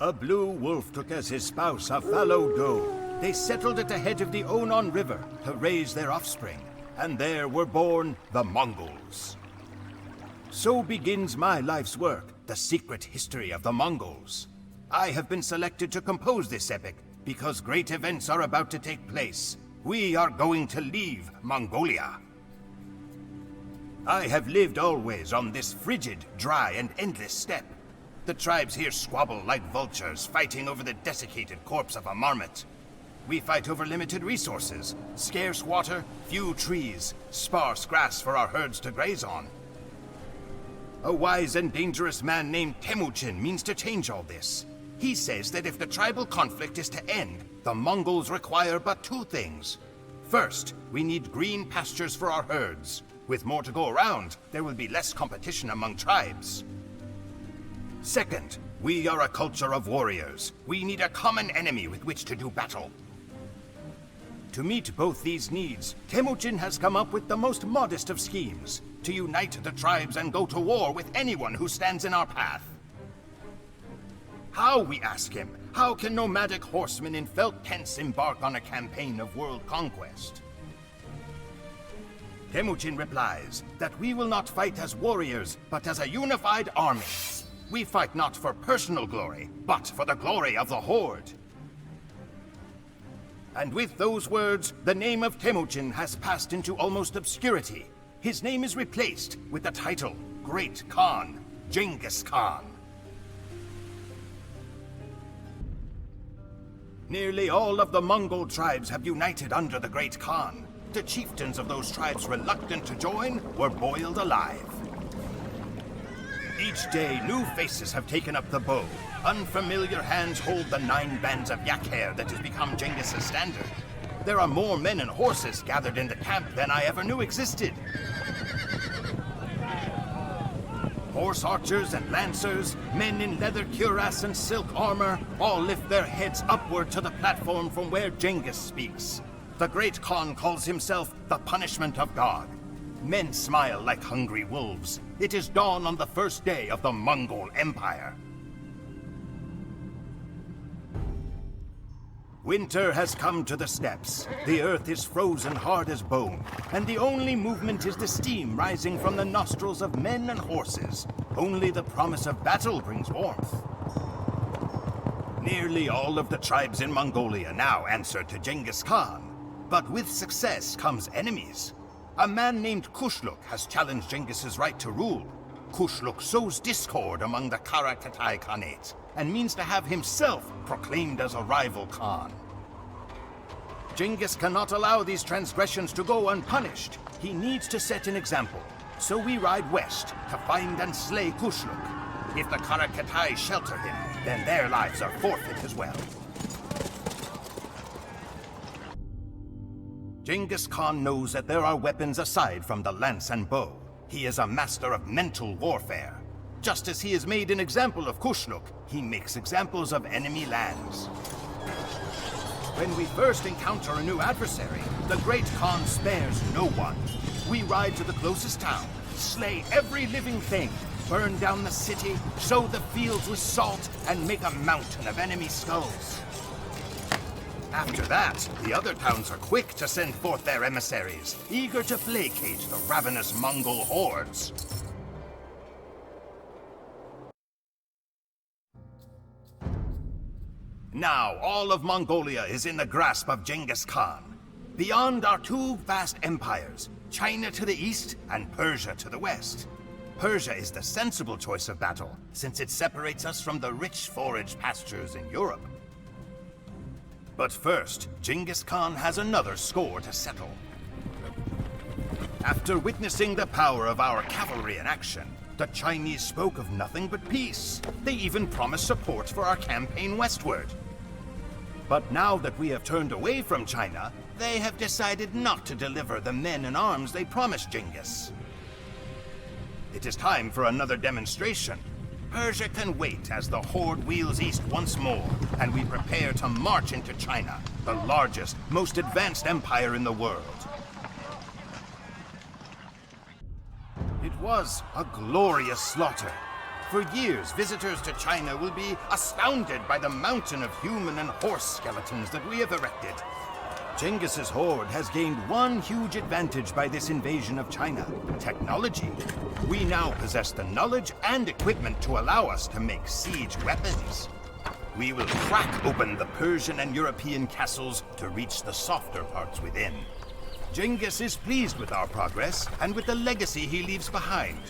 A blue wolf took as his spouse a fallow doe. They settled at the head of the Onon River to raise their offspring, and there were born the Mongols. So begins my life's work, the secret history of the Mongols. I have been selected to compose this epic because great events are about to take place. We are going to leave Mongolia. I have lived always on this frigid, dry, and endless steppe. The tribes here squabble like vultures, fighting over the desiccated corpse of a marmot. We fight over limited resources, scarce water, few trees, sparse grass for our herds to graze on. A wise and dangerous man named Temujin means to change all this. He says that if the tribal conflict is to end, the Mongols require but two things. First, we need green pastures for our herds. With more to go around, there will be less competition among tribes. Second, we are a culture of warriors. We need a common enemy with which to do battle. To meet both these needs, Temujin has come up with the most modest of schemes, to unite the tribes and go to war with anyone who stands in our path. How, we ask him, how can nomadic horsemen in felt tents embark on a campaign of world conquest? Temujin replies that we will not fight as warriors, but as a unified army. We fight not for personal glory, but for the glory of the Horde. And with those words, the name of Temujin has passed into almost obscurity. His name is replaced with the title, Great Khan, Genghis Khan. Nearly all of the Mongol tribes have united under the Great Khan. The chieftains of those tribes reluctant to join were boiled alive. Each day, new faces have taken up the bow. Unfamiliar hands hold the 9 bands of yak hair that has become Genghis' standard. There are more men and horses gathered in the camp than I ever knew existed. Horse archers and lancers, men in leather cuirass and silk armor, all lift their heads upward to the platform from where Genghis speaks. The Great Khan calls himself the punishment of God. Men smile like hungry wolves. It is dawn on the first day of the Mongol Empire. Winter has come to the steppes. The earth is frozen hard as bone, and the only movement is the steam rising from the nostrils of men and horses. Only the promise of battle brings warmth. Nearly all of the tribes in Mongolia now answer to Genghis Khan, but with success comes enemies. A man named Kushluk has challenged Genghis' right to rule. Kushluk sows discord among the Karakatai Khanate, and means to have himself proclaimed as a rival Khan. Genghis cannot allow these transgressions to go unpunished. He needs to set an example. So we ride west to find and slay Kushluk. If the Karakatai shelter him, then their lives are forfeit as well. Genghis Khan knows that there are weapons aside from the lance and bow. He is a master of mental warfare. Just as he has made an example of Kushluk, he makes examples of enemy lands. When we first encounter a new adversary, the Great Khan spares no one. We ride to the closest town, slay every living thing, burn down the city, sow the fields with salt, and make a mountain of enemy skulls. After that, the other towns are quick to send forth their emissaries, eager to placate the ravenous Mongol hordes. Now, all of Mongolia is in the grasp of Genghis Khan. Beyond are 2 vast empires, China to the east and Persia to the west. Persia is the sensible choice of battle, since it separates us from the rich forage pastures in Europe. But first, Genghis Khan has another score to settle. After witnessing the power of our cavalry in action, the Chinese spoke of nothing but peace. They even promised support for our campaign westward. But now that we have turned away from China, they have decided not to deliver the men and arms they promised Genghis. It is time for another demonstration. Persia can wait as the Horde wheels east once more, and we prepare to march into China, the largest, most advanced empire in the world. It was a glorious slaughter. For years, visitors to China will be astounded by the mountain of human and horse skeletons that we have erected. Genghis's horde has gained one huge advantage by this invasion of China: technology. We now possess the knowledge and equipment to allow us to make siege weapons. We will crack open the Persian and European castles to reach the softer parts within. Genghis is pleased with our progress and with the legacy he leaves behind.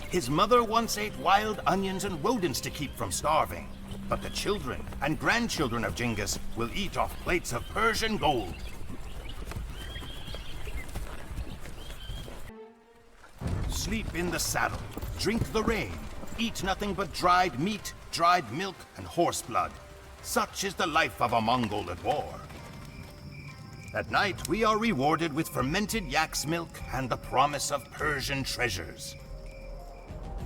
His mother once ate wild onions and rodents to keep from starving. But the children and grandchildren of Genghis will eat off plates of Persian gold. Sleep in the saddle, drink the rain, eat nothing but dried meat, dried milk, and horse blood. Such is the life of a Mongol at war. At night, we are rewarded with fermented yak's milk and the promise of Persian treasures.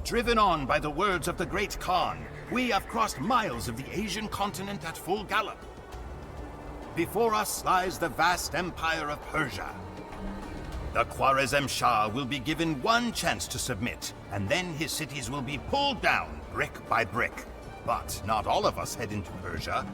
Driven on by the words of the great Khan, we have crossed miles of the Asian continent at full gallop. Before us lies the vast empire of Persia. The Khwarezm Shah will be given one chance to submit, and then his cities will be pulled down brick by brick. But not all of us head into Persia.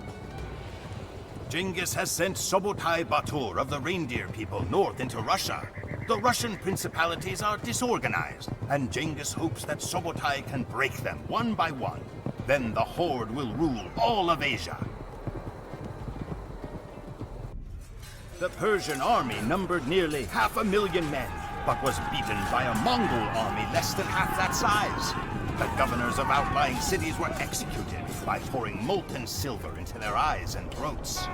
Genghis has sent Sobotai Batur of the reindeer people north into Russia. The Russian principalities are disorganized, and Genghis hopes that Sobotai can break them one by one. Then the horde will rule all of Asia. The Persian army numbered nearly 500,000 men, but was beaten by a Mongol army less than half that size. The governors of outlying cities were executed by pouring molten silver into their eyes and throats.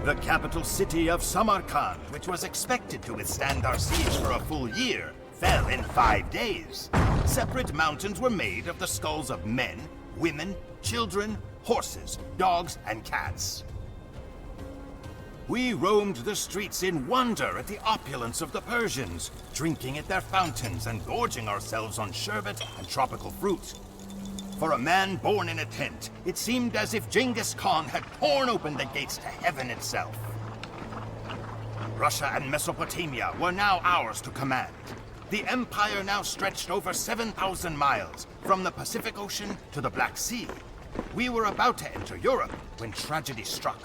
The capital city of Samarkand, which was expected to withstand our siege for a full year, fell in 5 days. Separate mountains were made of the skulls of men, women, children, horses, dogs, and cats. We roamed the streets in wonder at the opulence of the Persians, drinking at their fountains and gorging ourselves on sherbet and tropical fruit. For a man born in a tent, it seemed as if Genghis Khan had torn open the gates to heaven itself. Russia and Mesopotamia were now ours to command. The empire now stretched over 7,000 miles, from the Pacific Ocean to the Black Sea. We were about to enter Europe when tragedy struck.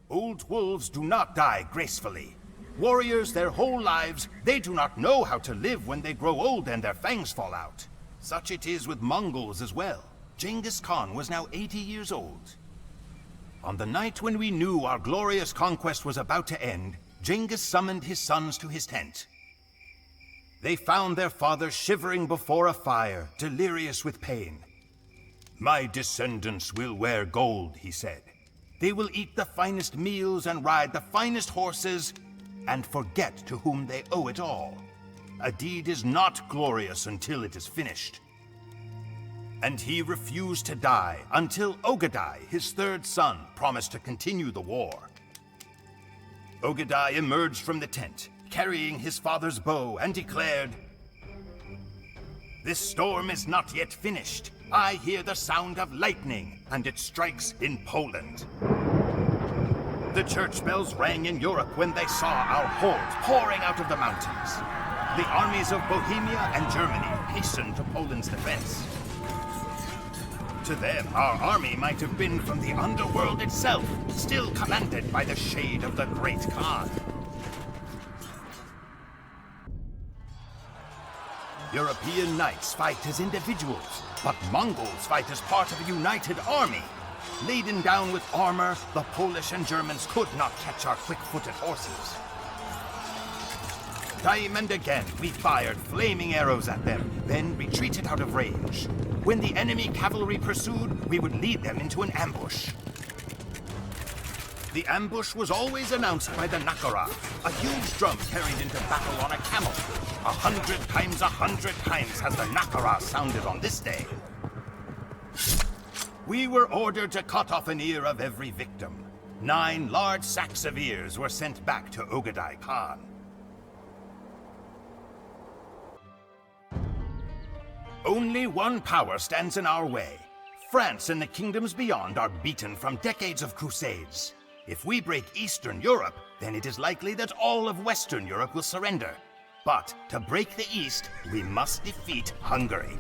Old wolves do not die gracefully. Warriors their whole lives, they do not know how to live when they grow old and their fangs fall out. Such it is with Mongols as well. Genghis Khan was now 80 years old. On the night when we knew our glorious conquest was about to end, Genghis summoned his sons to his tent. They found their father shivering before a fire, delirious with pain. "My descendants will wear gold," he said. "They will eat the finest meals and ride the finest horses, and forget to whom they owe it all. A deed is not glorious until it is finished." And he refused to die until Ogadai, his third son, promised to continue the war. Ogadai emerged from the tent, carrying his father's bow, and declared, "This storm is not yet finished. I hear the sound of lightning, and it strikes in Poland." The church bells rang in Europe when they saw our hordes pouring out of the mountains. The armies of Bohemia and Germany hastened to Poland's defense. To them, our army might have been from the underworld itself, still commanded by the shade of the great Khan. European knights fight as individuals, but Mongols fight as part of a united army. Laden down with armor, the Polish and Germans could not catch our quick-footed horses. Time and again, we fired flaming arrows at them, then retreated out of range. When the enemy cavalry pursued, we would lead them into an ambush. The ambush was always announced by the Nakara, a huge drum carried into battle on a camel. 100 times 100 times has the Nakara sounded on this day. We were ordered to cut off an ear of every victim. 9 large sacks of ears were sent back to Ogadai Khan. Only one power stands in our way. France and the kingdoms beyond are beaten from decades of crusades. If we break Eastern Europe, then it is likely that all of Western Europe will surrender. But to break the East, we must defeat Hungary.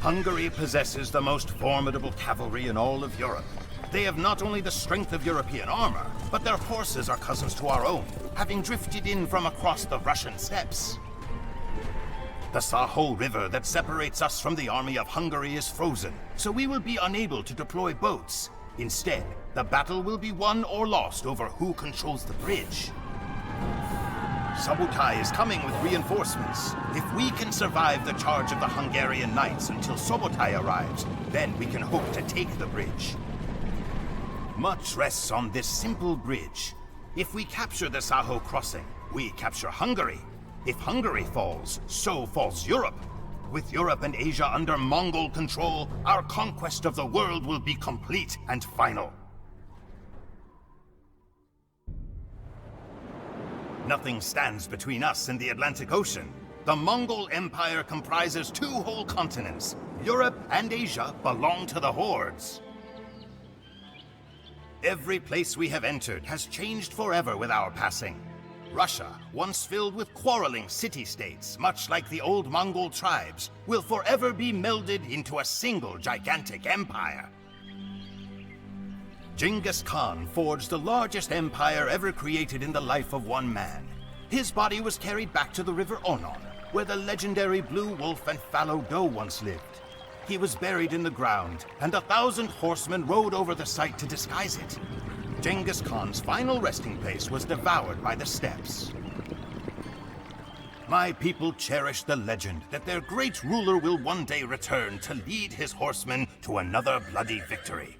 Hungary possesses the most formidable cavalry in all of Europe. They have not only the strength of European armor, but their horses are cousins to our own, having drifted in from across the Russian steppes. The Saho River that separates us from the army of Hungary is frozen, so we will be unable to deploy boats. Instead, the battle will be won or lost over who controls the bridge. Subotai is coming with reinforcements. If we can survive the charge of the Hungarian knights until Subotai arrives, then we can hope to take the bridge. Much rests on this simple bridge. If we capture the Saho crossing, we capture Hungary. If Hungary falls, so falls Europe. With Europe and Asia under Mongol control, our conquest of the world will be complete and final. Nothing stands between us and the Atlantic Ocean. The Mongol Empire comprises 2 whole continents. Europe and Asia belong to the hordes. Every place we have entered has changed forever with our passing. Russia, once filled with quarreling city-states, much like the old Mongol tribes, will forever be melded into a single gigantic empire. Genghis Khan forged the largest empire ever created in the life of one man. His body was carried back to the river Onon, where the legendary Blue Wolf and Fallow Doe once lived. He was buried in the ground, and 1,000 horsemen rode over the site to disguise it. Genghis Khan's final resting place was devoured by the steppes. My people cherish the legend that their great ruler will one day return to lead his horsemen to another bloody victory.